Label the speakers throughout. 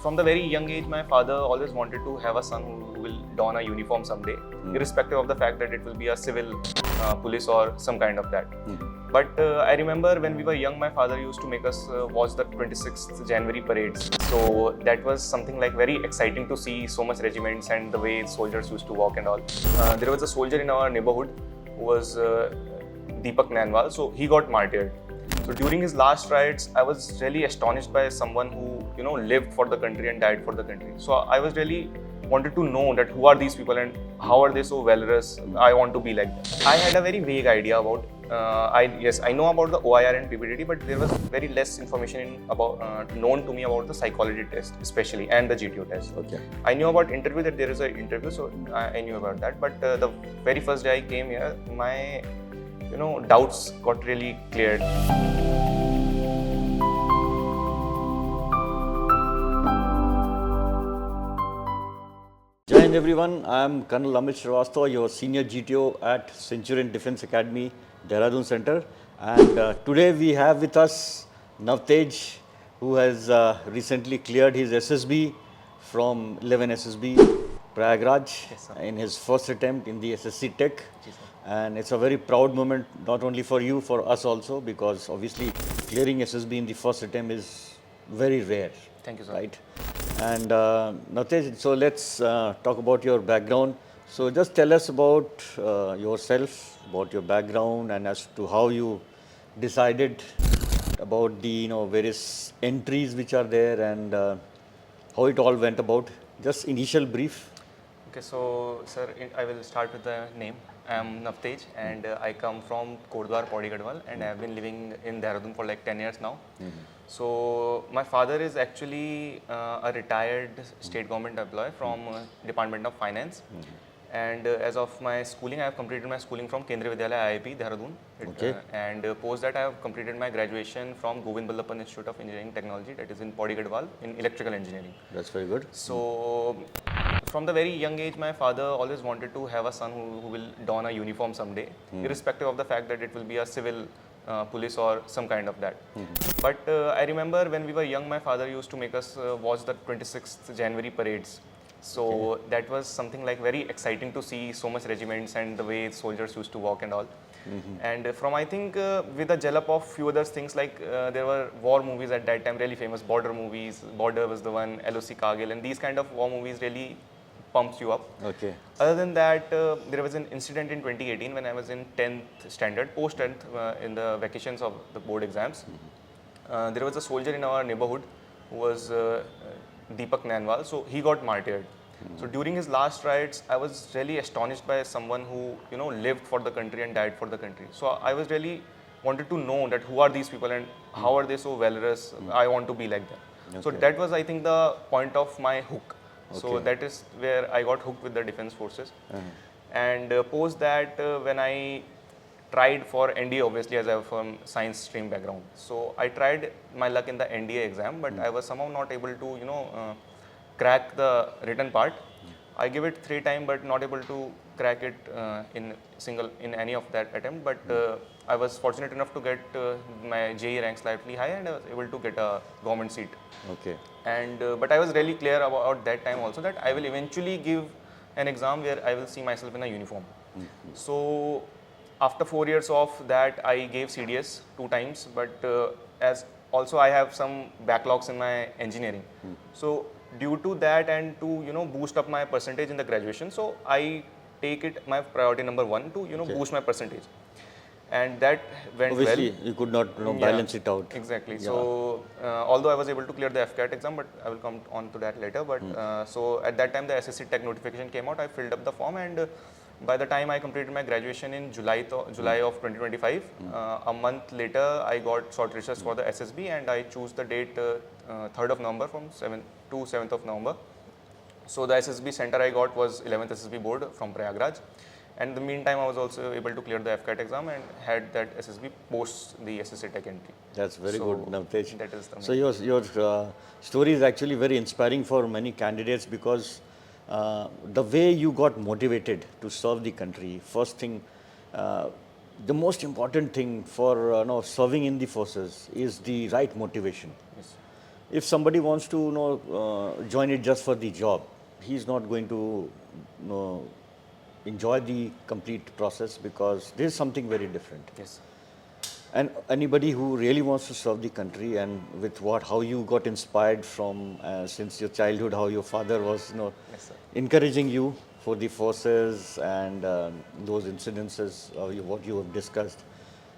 Speaker 1: From the very young age, my father always wanted to have a son who will don a uniform someday, irrespective of the fact that it will be a civil police or some kind of that. But I remember when we were young, my father used to make us watch the 26th January parades. So that was something like very exciting to see so much regiments and the way soldiers used to walk and all. There was a soldier in our neighborhood who was Deepak Nanwal, so he got martyred. So during his last rites, I was really astonished by someone who lived for the country and died for the country. So I was really wanted to know that who are these people and how are they so valorous. I want to be like them. I had a very vague idea about. I know about the OIR and PPDT, but there was very less information known to me about the psychology test, especially, and the GTO test.
Speaker 2: Okay.
Speaker 1: I knew about interview, that there is an interview, so I knew about that. But the very first day I came here, my doubts got really cleared.
Speaker 2: Jai Hind everyone, I am Colonel Amit Sir, your senior GTO at Centurion Defence Academy, Dehradun Center. And today we have with us Navtej, who has recently cleared his SSB from 11 SSB Prayagraj in his first attempt in the SSC Tech.
Speaker 1: Yes,
Speaker 2: and it's a very proud moment, not only for you, for us also, because obviously clearing SSB in the first attempt is very rare.
Speaker 1: Thank you, sir.
Speaker 2: Right? And Navtej, so let's talk about your background. So just tell us about yourself, about your background, and as to how you decided about the various entries which are there, and how it all went about. Just initial brief.
Speaker 1: Okay, so sir, I will start with the name. I am Navtej and I come from Kodwar, Pauri Gadwal, and I have been living in Dehradun for like 10 years now. So my father is actually a retired state government employee from Department of Finance. And as of my schooling, I have completed my schooling from Kendriya Vidyalaya IIP, Dehradun.
Speaker 2: Okay.
Speaker 1: And post that, I have completed my graduation from Govind Ballabh Institute of Engineering Technology, that is in Pauri Gadwal, in electrical engineering.
Speaker 2: That's very good.
Speaker 1: So from the very young age, my father always wanted to have a son who will don a uniform someday, irrespective of the fact that it will be a civil police or some kind of that. But I remember when we were young, my father used to make us watch the 26th January parades. So that was something like very exciting to see so much regiments and the way soldiers used to walk and all. And from, I think, with a jalap of few other things, like there were war movies at that time, really famous border movies. Border was the one, LOC Kargil, and these kind of war movies really pumps you up.
Speaker 2: Okay.
Speaker 1: Other than that, there was an incident in 2018 when I was in 10th standard, post 10th, in the vacations of the board exams. There was a soldier in our neighborhood who was Deepak Nanwal, so he got martyred. So during his last rites, I was really astonished by someone who lived for the country and died for the country. So I was really wanted to know that who are these people and how are they so valorous. I want to be like them.
Speaker 2: Okay.
Speaker 1: So that was, I think, the point of my hook. So that is where I got hooked with the defense forces. And post that, when I tried for NDA, obviously, as I have from science stream background. So I tried my luck in the NDA exam, but I was somehow not able to, crack the written part. I gave it 3 times, but not able to crack it in any of that attempt. But I was fortunate enough to get my JE rank slightly high, and I was able to get a government seat.
Speaker 2: Okay.
Speaker 1: And but I was really clear about that time also that I will eventually give an exam where I will see myself in a uniform. So after 4 years of that, I gave CDS 2 times, but as also I have some backlogs in my engineering. So due to that, and to boost up my percentage in the graduation, so I take it my priority number 1 to boost my percentage, and that went
Speaker 2: Obviously,
Speaker 1: well.
Speaker 2: you could not balance it out.
Speaker 1: Exactly.
Speaker 2: Yeah.
Speaker 1: So although I was able to clear the FCAT exam, but I will come on to that later. But so at that time, the SSC Tech notification came out. I filled up the form, and by the time I completed my graduation in July of 2025, a month later, I got shortlisted for the SSB, and I chose the date 3rd of November from 7th to 7th of November. So the SSB center I got was 11th SSB board from Prayagraj. And in the meantime, I was also able to clear the FCAT exam and had that SSB post the SSC Tech entry.
Speaker 2: That's very good, Navtej.
Speaker 1: That is the
Speaker 2: So your story is actually very inspiring for many candidates, because the way you got motivated to serve the country, first thing, the most important thing for serving in the forces is the right motivation.
Speaker 1: Yes.
Speaker 2: if somebody wants to join it just for the job, he's not going to enjoy the complete process, because this is something very different.
Speaker 1: Yes.
Speaker 2: And anybody who really wants to serve the country, and with how you got inspired from since your childhood, how your father was
Speaker 1: Yes, sir.
Speaker 2: encouraging you for the forces, and those incidences, what you have discussed,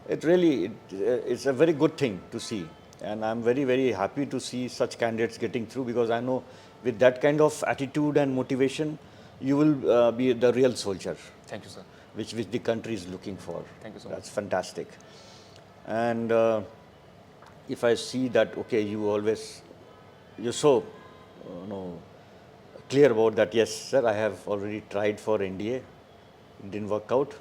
Speaker 2: it's a very good thing to see. And I'm very, very happy to see such candidates getting through, because I know with that kind of attitude and motivation, you will be the real soldier.
Speaker 1: Thank you, sir.
Speaker 2: Which the country is looking for.
Speaker 1: Thank you so much.
Speaker 2: That's fantastic. And if I see that, okay, you're so clear about that, yes, sir, I have already tried for NDA, it didn't work out.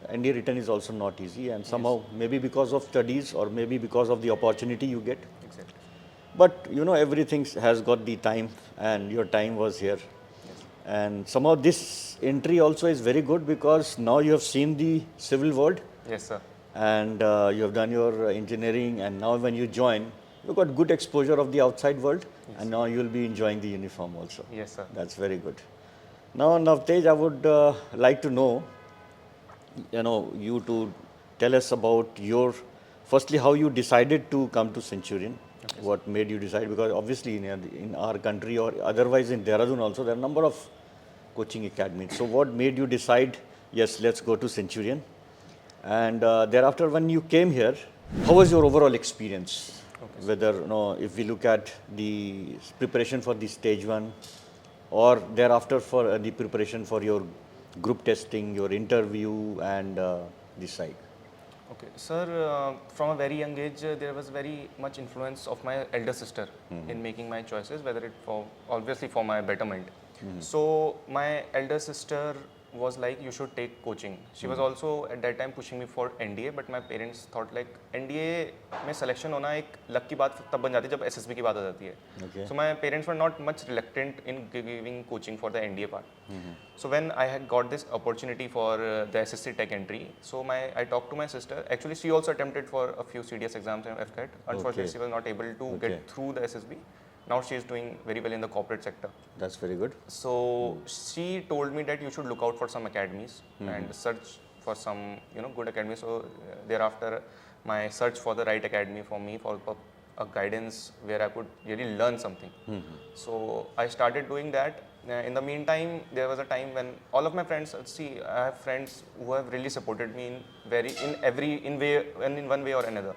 Speaker 2: NDA written is also not easy, and somehow, maybe because of studies, or maybe because of the opportunity you get.
Speaker 1: Exactly.
Speaker 2: But everything has got the time, and your time was here.
Speaker 1: Yes.
Speaker 2: And somehow this entry also is very good, because now you have seen the civil world.
Speaker 1: Yes, sir.
Speaker 2: And you have done your engineering, and now when you join, you've got good exposure of the outside world. Yes. And now you'll be enjoying the uniform also.
Speaker 1: Yes, sir.
Speaker 2: That's very good. Now, Navtej, I would like to know, you to tell us about firstly, how you decided to come to Centurion. Okay. What made you decide? Because obviously in our country, or otherwise in Dehradun also, there are a number of coaching academies. So what made you decide, yes, let's go to Centurion? And thereafter, when you came here, how was your overall experience? Okay. Whether, if we look at the preparation for the stage 1, or thereafter for the preparation for your group testing, your interview, and the psych.
Speaker 1: Okay, sir, from a very young age, there was very much influence of my elder sister in making my choices, whether obviously for my betterment. So my elder sister was like, you should take coaching. She was also at that time pushing me for NDA, but my parents thought like NDA में selection होना एक luck की बात तब बन जाती है जब SSB की बात आ जाती है. Okay. So my parents were not much reluctant in giving coaching for the NDA part. So when I had got this opportunity for the SSC Tech entry, so I talked to my sister. Actually, she also attempted for a few CDS exams and FCAT. Unfortunately, she was not able to get through the SSB. Now she is doing very well in the corporate sector. That's very good. So she told me that you should look out for some academies and search for some good academies. So thereafter, my search for the right academy for me, for a guidance where I could really learn something. So I started doing that. In the meantime, there was a time when all of my friends, I have friends who have really supported me in one way or another.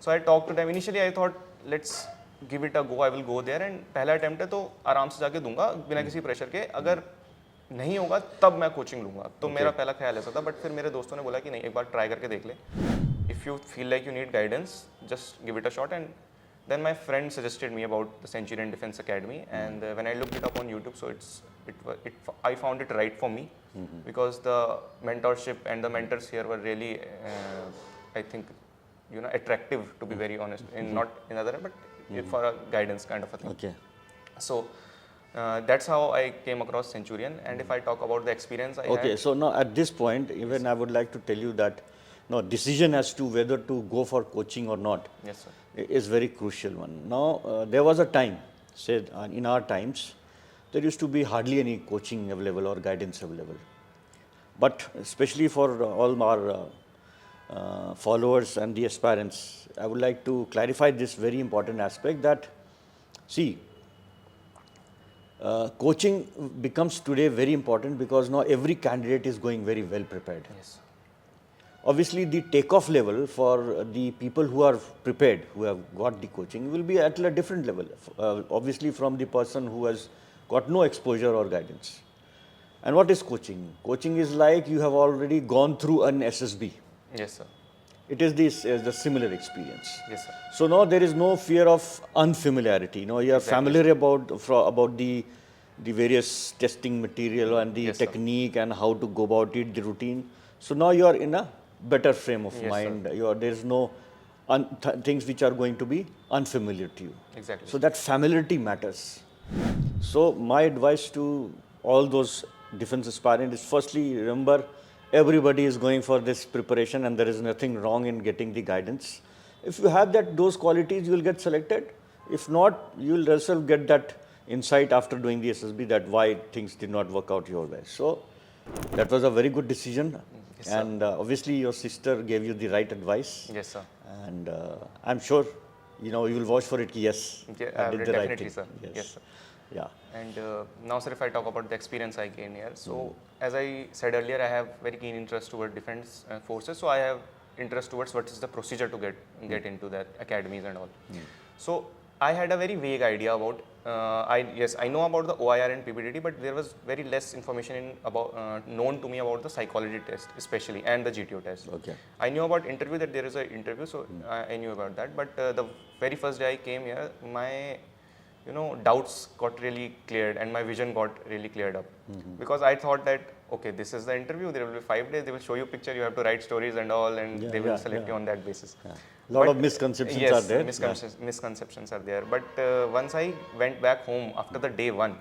Speaker 1: So I talked to them. Initially, I thought, let's give it a go. I will go there, and पहला attempt है तो आराम से जाके दूंगा बिना किसी pressure के. अगर नहीं होगा तब मैं कोचिंग लूंगा. तो मेरा पहला ख्याल ऐसा था, बट फिर मेरे दोस्तों ने बोला कि नहीं, एक बार ट्राई करके देख ले. If you feel like you need guidance, just give it a shot. And then my friend suggested me about the Centurion Defence Academy, and when I looked it up on YouTube, so I found it right for me because the mentorship and the mentors here were really, I think, attractive, to be very honest, not in other, but for a guidance kind of a thing. Okay. So that's how I came across Centurion. And if I talk about the experience I had. Okay,
Speaker 2: so now at this point, even I would like to tell you that decision as to whether to go for coaching or not is very crucial one. Now, there was a time, say in our times, there used to be hardly any coaching available or guidance available. But especially for all our followers and the aspirants, I would like to clarify this very important aspect that, see, coaching becomes today very important because now every candidate is going very well prepared. Yes. Obviously, the takeoff level for the people who are prepared, who have got the coaching, will be at a different level. Obviously, from the person who has got no exposure or guidance. And what is coaching? Coaching is like you have already gone through an SSB.
Speaker 1: Yes, sir.
Speaker 2: It is the similar experience.
Speaker 1: Yes, sir.
Speaker 2: So now there is no fear of unfamiliarity. You are familiar about the various testing material and the technique and how to go about it, the routine. So now you are in a better frame of mind. There is no things which are going to be unfamiliar to you.
Speaker 1: Exactly.
Speaker 2: So that familiarity matters. So my advice to all those defense aspirants is, firstly, remember, everybody is going for this preparation and there is nothing wrong in getting the guidance. If you have those qualities, you will get selected. If not, you'll yourself get that insight after doing the SSB that why things did not work out your way. So that was a very good decision.
Speaker 1: Yes, sir.
Speaker 2: And obviously your sister gave you the right advice.
Speaker 1: Yes, sir.
Speaker 2: And I'm sure, you know, you will vouch for it. Yes,
Speaker 1: Yeah,
Speaker 2: I did the right
Speaker 1: definitely,
Speaker 2: thing.
Speaker 1: sir. Yes, sir.
Speaker 2: Yeah.
Speaker 1: And now, sir, if I talk about the experience I gained here, so as I said earlier, I have very keen interest toward defense forces. So I have interest towards what is the procedure to get into that academies and all. So I had a very vague idea about. I know about the OIR and PPDT, but there was very less information known to me about the psychology test, especially, and the GTO test.
Speaker 2: Okay.
Speaker 1: I knew about interview, that there is an interview, so I knew about that. But the very first day I came here, my doubts got really cleared and my vision got really cleared up. Because I thought that, okay, this is the interview, there will be 5 days, they will show you picture, you have to write stories and all, and they will select you on that basis.
Speaker 2: A lot of misconceptions are there.
Speaker 1: Misconceptions are there. But once I went back home after the day 1,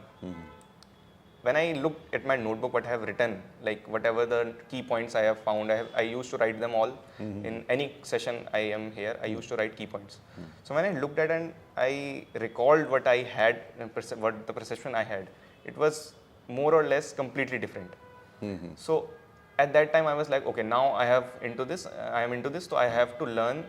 Speaker 1: when I looked at my notebook, what I have written, like whatever the key points I have found, I used to write them all. In any session I am here, I used to write key points. So when I looked at and I recalled what I had, what the perception I had, it was more or less completely different. So at that time I was like, okay, now I am into this, so I have to learn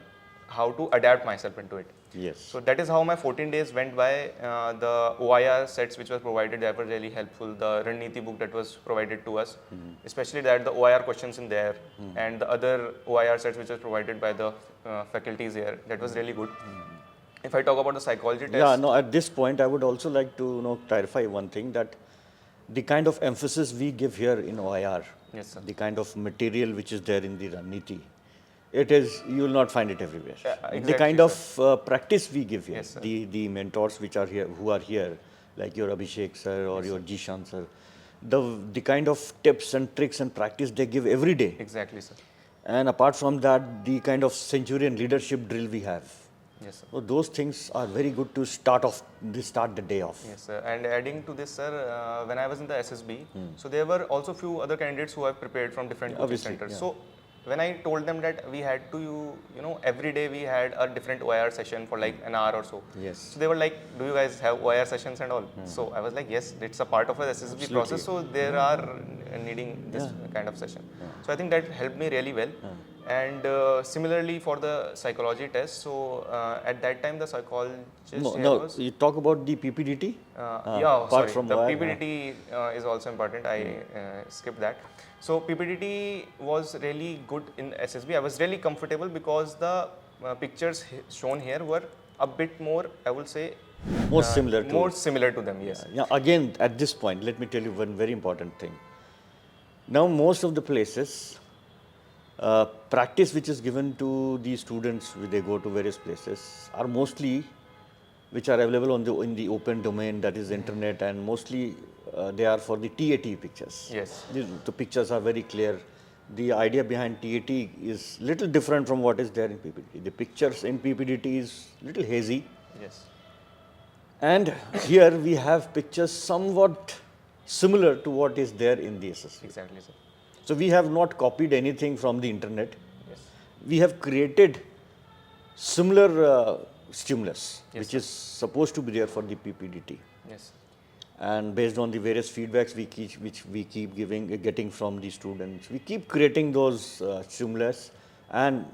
Speaker 1: how to adapt myself into it.
Speaker 2: Yes.
Speaker 1: So that is how my 14 days went by. The OIR sets which were provided, that were really helpful. The Raniti book that was provided to us, especially that the OIR questions in there, and the other OIR sets which was provided by the faculties here, that was really good. If I talk about the psychology test.
Speaker 2: Yeah, no, at this point I would also like to clarify one thing, that the kind of emphasis we give here in OIR,
Speaker 1: Yes, sir.
Speaker 2: the kind of material which is there in the Raniti, it is, you will not find it everywhere.
Speaker 1: Exactly,
Speaker 2: the kind of practice we give here,
Speaker 1: Yes, sir.
Speaker 2: the mentors which are here, who are here, like your Abhishek sir or your Jishan sir, the kind of tips and tricks and practice they give every day.
Speaker 1: Exactly, sir.
Speaker 2: And apart from that, the kind of Centurion leadership drill we have.
Speaker 1: Yes, sir.
Speaker 2: So those things are very good to start the day off.
Speaker 1: Yes, sir. And adding to this, sir, when I was in the SSB, so there were also few other candidates who have prepared from different coaching
Speaker 2: Obviously,
Speaker 1: centers.
Speaker 2: yeah.
Speaker 1: So when I told them that we had to, every day we had a different OIR session for like an hour or so.
Speaker 2: Yes.
Speaker 1: So they were like, do you guys have OIR sessions and all? So I was like, yes, it's a part of a SSB process. So there are needing this kind of session. So I think that helped me really well. And similarly for the psychology test, so at that time the psychologist was...
Speaker 2: You talk about the PPDT?
Speaker 1: Yeah, sorry,
Speaker 2: from
Speaker 1: the
Speaker 2: OIR,
Speaker 1: PPDT is also important, I skipped that. So PPDT was really good in SSB, I was really comfortable because the pictures shown here were a bit more, I would say,
Speaker 2: More similar
Speaker 1: to them, yes.
Speaker 2: Yeah, again, at this point, let me tell you one very important thing. Now, most of the places, practice which is given to the students when they go to various places are mostly which are available in the open domain, that is internet, and mostly they are for the TAT pictures.
Speaker 1: Yes.
Speaker 2: The pictures are very clear. The idea behind TAT is little different from what is there in PPDT. The pictures in PPDT is little hazy.
Speaker 1: Yes.
Speaker 2: And here we have pictures somewhat similar to what is there in the SSB.
Speaker 1: Exactly, sir.
Speaker 2: So we have not copied anything from the internet.
Speaker 1: Yes.
Speaker 2: We have created similar stimulus, which is supposed to be there for the PPDT.
Speaker 1: Yes.
Speaker 2: And based on the various feedbacks which we keep getting from the students, we keep creating those stimulus, and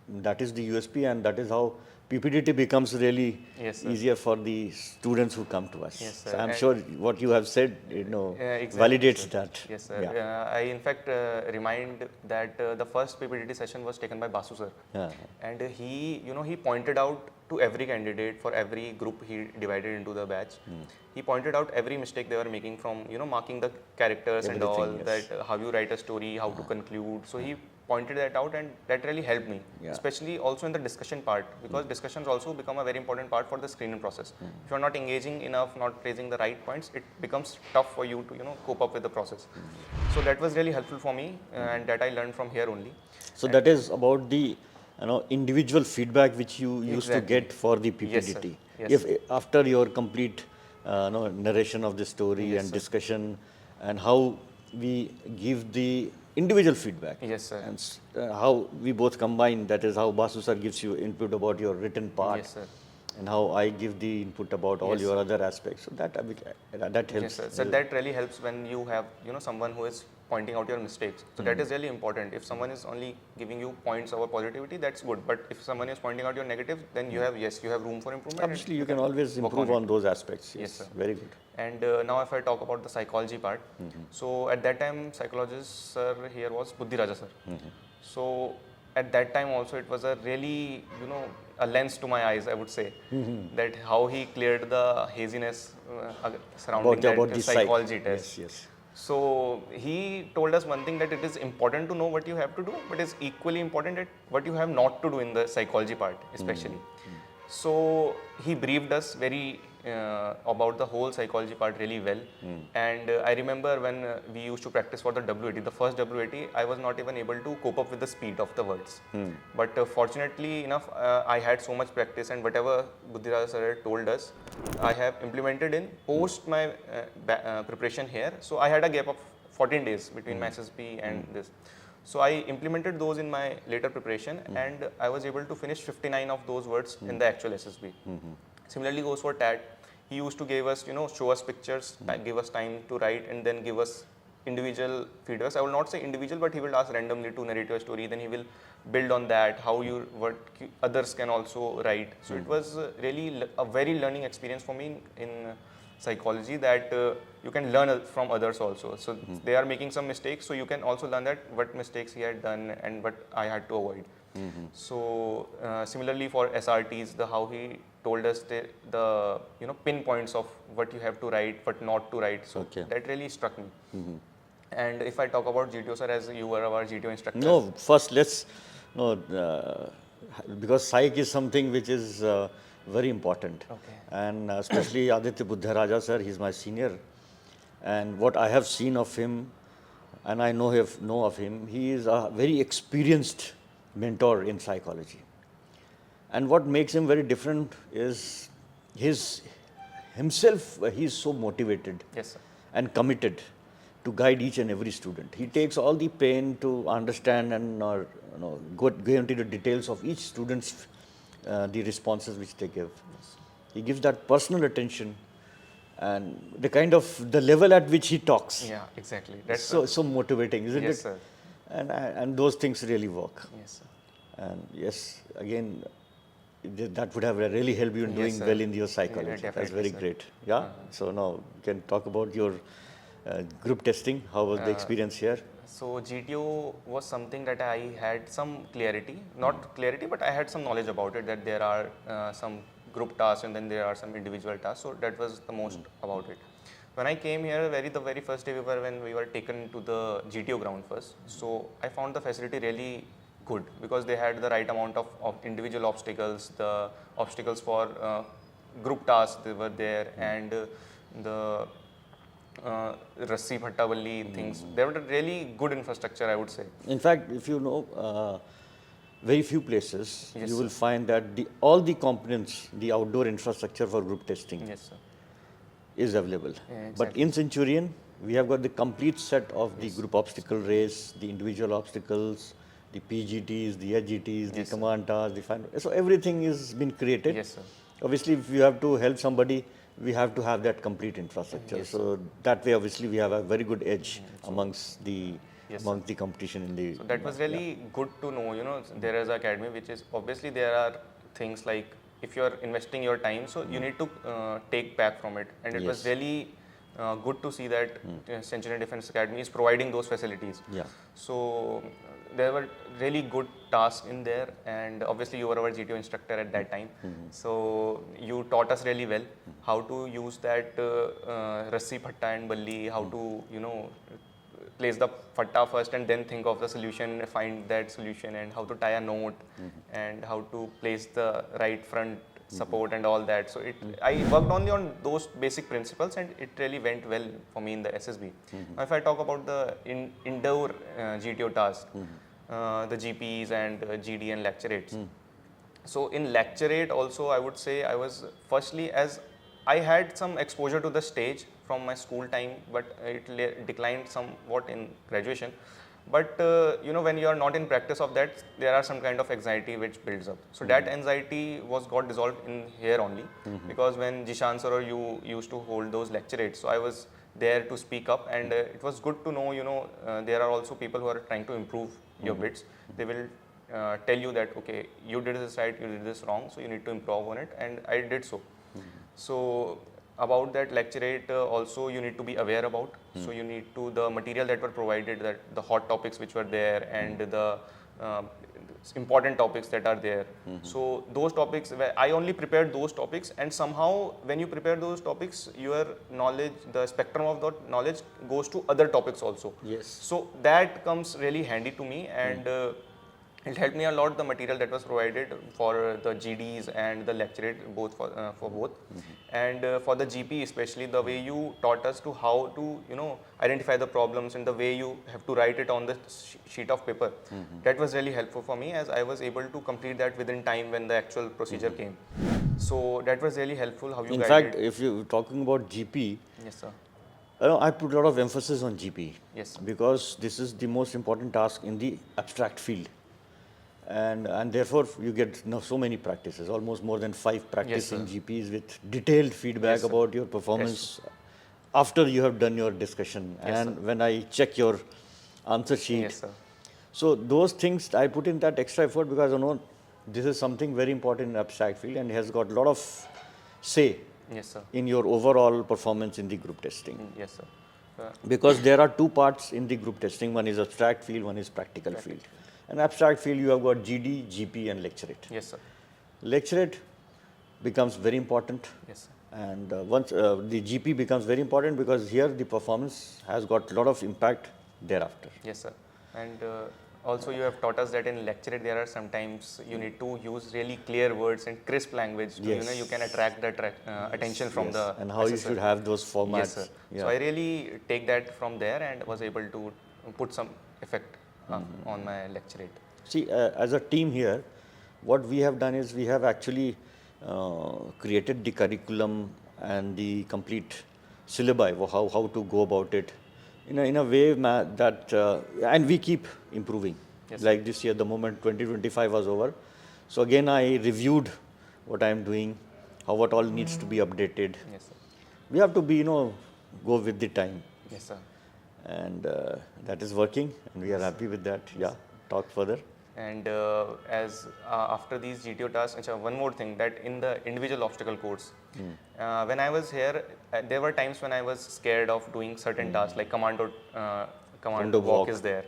Speaker 2: that is the USP, and that is how PPDT becomes really easier for the students who come to us.
Speaker 1: Yes, sir.
Speaker 2: So I'm sure what you have said,
Speaker 1: exactly,
Speaker 2: validates
Speaker 1: sir.
Speaker 2: that.
Speaker 1: Yes, sir.
Speaker 2: Yeah.
Speaker 1: I in fact remind that the first PPDT session was taken by Basu sir, and he pointed out to every candidate, for every group he divided into the batch. He pointed out every mistake they were making, from marking the characters and all, that how you write a story, how to conclude. So he pointed that out, and that really helped me, especially also in the discussion part, because discussions also become a very important part for the screening process. If you are not engaging enough, not raising the right points, it becomes tough for you to cope up with the process. So that was really helpful for me, and that I learned from here only.
Speaker 2: So that is about the individual feedback which you used to get for the PPDT.
Speaker 1: Yes,
Speaker 2: if after your complete narration of the story and discussion, and how we give the individual feedback.
Speaker 1: Yes, sir.
Speaker 2: And how we both combine, that is how Basu sir gives you input about your written part.
Speaker 1: Yes, sir.
Speaker 2: and how I give the input about all
Speaker 1: Yes,
Speaker 2: your
Speaker 1: sir.
Speaker 2: other aspects. So that helps.
Speaker 1: Yes, sir. So that really helps when you have someone who is pointing out your mistakes. So that is really important. If someone is only giving you points over positivity, that's good. But if someone is pointing out your negatives, then you have room for improvement. and
Speaker 2: Obviously, you can always
Speaker 1: work
Speaker 2: improve
Speaker 1: on
Speaker 2: on those aspects.
Speaker 1: Yes, sir.
Speaker 2: Very good.
Speaker 1: And now if I talk about the psychology part, so at that time psychologist sir here was Buddhi Raja sir. So at that time also it was a really a lens to my eyes, I would say, that how he cleared the haziness surrounding
Speaker 2: About
Speaker 1: that
Speaker 2: the
Speaker 1: psychology test.
Speaker 2: Yes.
Speaker 1: So he told us one thing, that it is important to know what you have to do, but it's equally important that what you have not to do in the psychology part especially. So he briefed us very about the whole psychology part really well. And I remember when we used to practice for the WAT, the first WAT, I was not even able to cope up with the speed of the words. But fortunately enough, I had so much practice, and whatever Buddhiraj sir told us, I have implemented in post my preparation here. So I had a gap of 14 days between my SSB and this. So I implemented those in my later preparation, and I was able to finish 59 of those words in the actual SSB. Similarly goes for TAT. He used to give us, show us pictures, give us time to write, and then give us individual feedbacks. I will not say individual, but he will ask randomly to narrate your story. Then he will build on that, what others can also write. So it was really a very learning experience for me in psychology, that you can learn from others also. So they are making some mistakes, so you can also learn that what mistakes he had done and what I had to avoid. So similarly for SRTs, how he told us the pinpoints of what you have to write, what not to write. So that really struck me. And if I talk about GTO sir, as you were our GTO instructor.
Speaker 2: No, first let's because psych is something which is very important.
Speaker 1: Okay.
Speaker 2: And especially Aditya Buddharaja sir, he's my senior. And what I have seen of him, and I know of him, he is a very experienced mentor in psychology. And what makes him very different is himself, he's so motivated
Speaker 1: Yes, sir.
Speaker 2: and committed to guide each and every student. He takes all the pain to understand and go into the details of each student's the responses which they give.
Speaker 1: Yes.
Speaker 2: He gives that personal attention and the level at which he talks.
Speaker 1: Yeah, exactly. That's
Speaker 2: So motivating, isn't
Speaker 1: yes,
Speaker 2: it?
Speaker 1: sir.
Speaker 2: And those things really work.
Speaker 1: Yes, sir.
Speaker 2: And yes, again, that would have really helped you in
Speaker 1: Yes,
Speaker 2: doing
Speaker 1: sir.
Speaker 2: well in your psychology.
Speaker 1: Yeah,
Speaker 2: That's
Speaker 1: definitely,
Speaker 2: very
Speaker 1: sir.
Speaker 2: great. Yeah. So now you can talk about your group testing. How was the experience here?
Speaker 1: So GTO was something that I had some clarity, not clarity, but I had some knowledge about it, that there are some group tasks and then there are some individual tasks. So that was the most about it. When I came here, the very first day when we were taken to the GTO ground first. So I found the facility really good, because they had the right amount of individual obstacles, the obstacles for group tasks they were there, and the Rassi Bhattavalli things. They were really good infrastructure, I would say.
Speaker 2: In fact, if you know, very few places,
Speaker 1: Yes,
Speaker 2: you will
Speaker 1: sir.
Speaker 2: find that all the components, the outdoor infrastructure for group testing
Speaker 1: Yes, sir.
Speaker 2: is available.
Speaker 1: Yeah,
Speaker 2: But
Speaker 1: exactly.
Speaker 2: in Centurion, we have got the complete set of the group obstacle race, the individual obstacles, the PGTs, the HGTs, the
Speaker 1: Yes, sir.
Speaker 2: command tasks, the final. So everything is been created.
Speaker 1: Yes, sir.
Speaker 2: Obviously, if you have to help somebody, we have to have that complete infrastructure.
Speaker 1: Yes,
Speaker 2: so that way, obviously, we have a very good edge amongst the
Speaker 1: Yes,
Speaker 2: amongst the competition in the.
Speaker 1: So that was really good to know, there is an academy, which is obviously there are things like if you are investing your time, so you need to take back from it. And it was
Speaker 2: Yes.
Speaker 1: really good to see that Centurion Defence Academy is providing those facilities.
Speaker 2: Yeah.
Speaker 1: So there were really good tasks in there, and obviously you were our GTO instructor at that time. So you taught us really well how to use that Rassi, Phatta and Balli, how to place the Phatta first and then think of the solution, find that solution, and how to tie a knot, and how to place the right front support and all that. So I worked only on those basic principles, and it really went well for me in the SSB. Now if I talk about the indoor GTO task, the GPs and GD and lecture-8s. So in lecture-8 also, I would say I was firstly, as I had some exposure to the stage from my school time, but it declined somewhat in graduation. But when you are not in practice of that, there are some kind of anxiety which builds up. So that anxiety got dissolved in here only, because when Jishan sir or you used to hold those lecturates, so I was there to speak up, and it was good to know, there are also people who are trying to improve your bits. They will tell you that, okay, you did this right, you did this wrong, so you need to improve on it, and I did so. So about that lecturate also you need to be aware about. So you need to, the material that were provided, that the hot topics which were there, and the important topics that are there. So those topics, I only prepared those topics, and somehow when you prepare those topics, your knowledge, the spectrum of that knowledge goes to other topics also.
Speaker 2: Yes.
Speaker 1: So that comes really handy to me, and it helped me a lot, the material that was provided for the GDs and the lecturate, both for both. And for the GP especially, the way you taught us to how to identify the problems, and the way you have to write it on the sheet of paper, that was really helpful for me, as I was able to complete that within time when the actual procedure came. So that was really helpful how you
Speaker 2: In
Speaker 1: guided.
Speaker 2: fact, if you're talking about GP,
Speaker 1: Yes, sir.
Speaker 2: I put a lot of emphasis on GP.
Speaker 1: Yes, sir.
Speaker 2: Because this is the most important task in the abstract field. And therefore you get so many practices, almost more than 5 practicing GPs with detailed feedback about your performance after you have done your discussion. And when I check your answer sheet.
Speaker 1: Yes, sir.
Speaker 2: So those things I put in that extra effort, because I know this is something very important in abstract field and has got a lot of say in your overall performance in the group testing.
Speaker 1: Yes, sir.
Speaker 2: Because there are 2 parts in the group testing. One is abstract field, one is practical field. In abstract field, you have got GD, GP, and lecturate.
Speaker 1: Yes, sir.
Speaker 2: Lecturate becomes very important.
Speaker 1: Yes, sir.
Speaker 2: And once the GP becomes very important, because here the performance has got a lot of impact thereafter.
Speaker 1: Yes, sir. And also you have taught us that in lecturate there are sometimes you need to use really clear words and crisp language to, you can attract the attention from the
Speaker 2: and how
Speaker 1: assessor.
Speaker 2: You should have those formats.
Speaker 1: Yes, sir. So I really take that from there and was able to put some effect on my lecturate.
Speaker 2: See, as a team here, what we have done is we have actually created the curriculum and the complete syllabi, how to go about it in a way that, and we keep improving.
Speaker 1: Yes,
Speaker 2: like this year, the moment 2025 was over. So again, I reviewed what I am doing, what all needs to be updated.
Speaker 1: Yes, sir.
Speaker 2: We have to be, go with the time.
Speaker 1: Yes, sir.
Speaker 2: And that is working, and we are happy with that. Yeah, talk further.
Speaker 1: And as after these GTO tasks, one more thing, that in the individual obstacle course, when I was here, there were times when I was scared of doing certain tasks, like commando walk is there.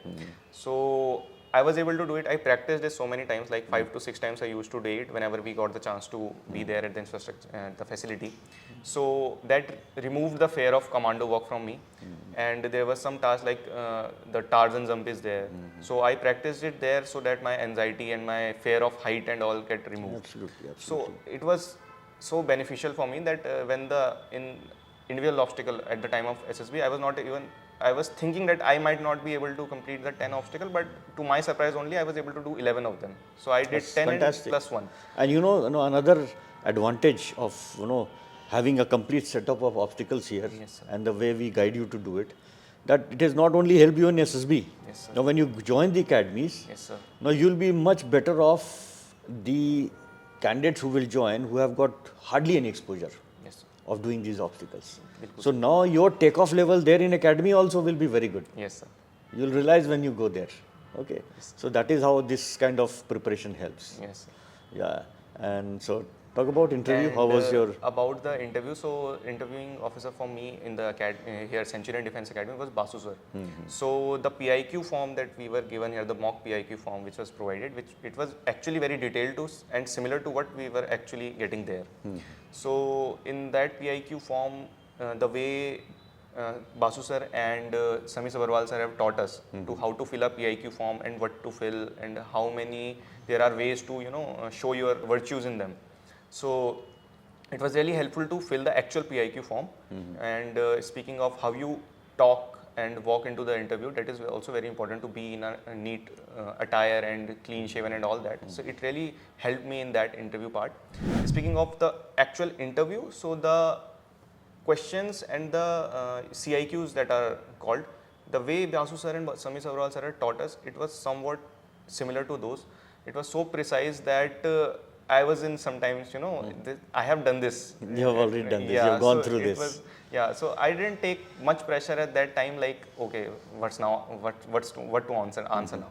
Speaker 1: So I was able to do it. I practiced it so many times, like 5 to 6 times I used to do it whenever we got the chance to be there at the infrastructure, the facility. So that removed the fear of commando walk from me. And there was some task like the Tarzan jump is there. So I practiced it there so that my anxiety and my fear of height and all get removed.
Speaker 2: Absolutely.
Speaker 1: So it was so beneficial for me that when in individual obstacle at the time of SSB, I was thinking that I might not be able to complete the 10 obstacle, but to my surprise only, I was able to do 11 of them. So I did 10 and plus 1.
Speaker 2: And another advantage of, having a complete setup of obstacles here, and the way we guide you to do it, that it has not only helped you in SSB.
Speaker 1: Yes, sir.
Speaker 2: Now when you join the academies, now you'll be much better off the candidates who will join, who have got hardly any exposure of doing these obstacles. So now your takeoff level there in academy also will be very good.
Speaker 1: Yes, sir.
Speaker 2: You'll realize when you go there. Okay. So that is how this kind of preparation helps.
Speaker 1: Yes, sir.
Speaker 2: Yeah. And so talk about interview.
Speaker 1: And,
Speaker 2: how was your...
Speaker 1: About the interview, so interviewing officer for me in the here Centurion Defence Academy was Basu sir. So the PIQ form that we were given here, the mock PIQ form which was provided, it was actually very detailed and similar to what we were actually getting there. So in that PIQ form, the way Basu sir and Samis Agarwal sir have taught us to how to fill a PIQ form and what to fill and how many there are ways to show your virtues in them. So it was really helpful to fill the actual PIQ form. And speaking of how you talk and walk into the interview, that is also very important, to be in a neat attire and clean shaven and all that. So it really helped me in that interview part. Speaking of the actual interview, so the questions and the CIQs that are called, the way Basu sir and Sami Sabrawal sir had taught us, it was somewhat similar to those. It was so precise that I was in sometimes, I have done this.
Speaker 2: You have already done this.
Speaker 1: Yeah,
Speaker 2: You have gone
Speaker 1: so
Speaker 2: through
Speaker 1: it
Speaker 2: this.
Speaker 1: was, yeah, so I didn't take much pressure at that time. Like, okay, what to answer now.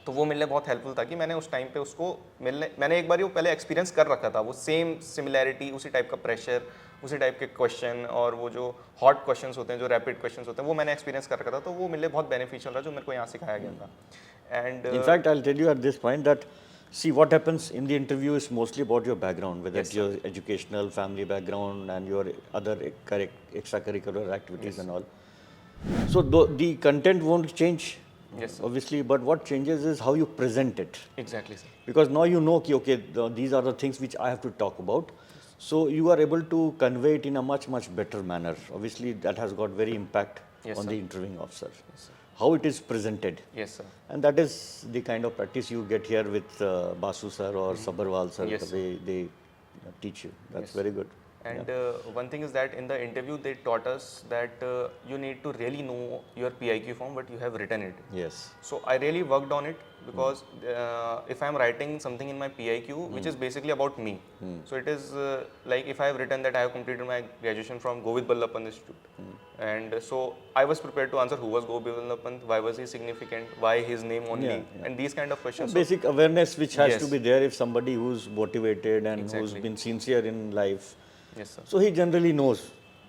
Speaker 1: तो वो मेरे लिए बहुत helpful था कि मैंने उस time पे उसको मैंने एक बार वो पहले एक्सपीरियंस कर रखा था, वो सेम सिमिलैरिटी, उसी टाइप का प्रेशर, उसी टाइप के क्वेश्चन और वो जो हॉट क्वेश्चंस होते हैं, जो रैपिड क्वेश्चंस होते हैं, वो मैंने एक्सपीरियंस कर रखा था, तो वो मेरे लिए बहुत बेनिफिशियल रहा, जो मेरे को यहाँ सिखाया गया था. And
Speaker 2: In fact, I'll tell you at this point that, see, what happens in the interview is mostly about your background, whether it's your educational, family background and your other extracurricular activities and all. So the content won't change, obviously, but what changes is how you present it.
Speaker 1: Exactly, sir.
Speaker 2: Because now you know, okay, these are the things which I have to talk about. So you are able to convey it in a much, much better manner. Obviously, that has got very impact on the interviewing officer.
Speaker 1: Yes, sir.
Speaker 2: How it is presented.
Speaker 1: Yes, sir.
Speaker 2: And that is the kind of practice you get here with Basu sir or Sabharwal sir, the way they teach you. That's very good.
Speaker 1: And one thing is that in the interview they taught us that you need to really know your PIQ form, but you have written it.
Speaker 2: Yes.
Speaker 1: So I really worked on it because if I am writing something in my PIQ, which is basically about me, so it is like if I have written that I have completed my graduation from Govind Ballabh Pant Institute, and so I was prepared to answer who was Govind Ballabh Pant, why was he significant, why his name only, and these kind of questions.
Speaker 2: Basic awareness which has to be there if somebody who's motivated and who's been sincere in life.
Speaker 1: Yes, sir.
Speaker 2: So he generally knows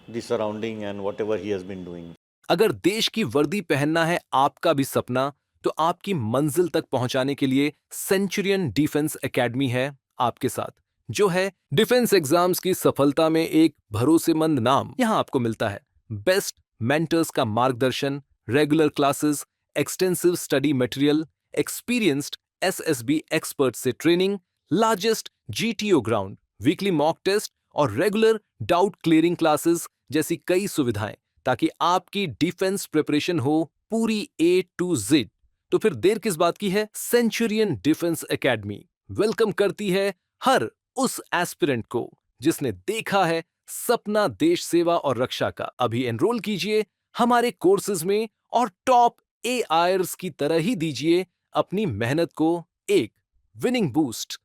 Speaker 2: the surrounding and whatever he has been doing.
Speaker 3: अगर देश की वर्दी पहनना है आपका भी सपना, तो आपकी मंजिल तक पहुंचाने के लिए सेंचुरियन डिफेंस एकेडमी है आपके साथ, जो है डिफेंस एग्जाम्स की सफलता में एक भरोसेमंद नाम. यहां आपको मिलता है बेस्ट मेंटर्स का मार्गदर्शन, regular classes, extensive study material, experienced SSB expert से training, largest GTO ground, weekly mock test और रेगुलर डाउट क्लियरिंग क्लासेस जैसी कई सुविधाएं, ताकि आपकी डिफेंस प्रिपरेशन हो पूरी A to Z. तो फिर देर किस बात की है? सेंचुरियन डिफेंस एकेडमी वेलकम करती है हर उस एस्पिरेंट को जिसने देखा है सपना देश सेवा और रक्षा का. अभी एनरोल कीजिए हमारे कोर्सेज में और टॉप AIRs की तरह ही दीजिए अपनी मेहनत को एक विनिंग बूस्ट.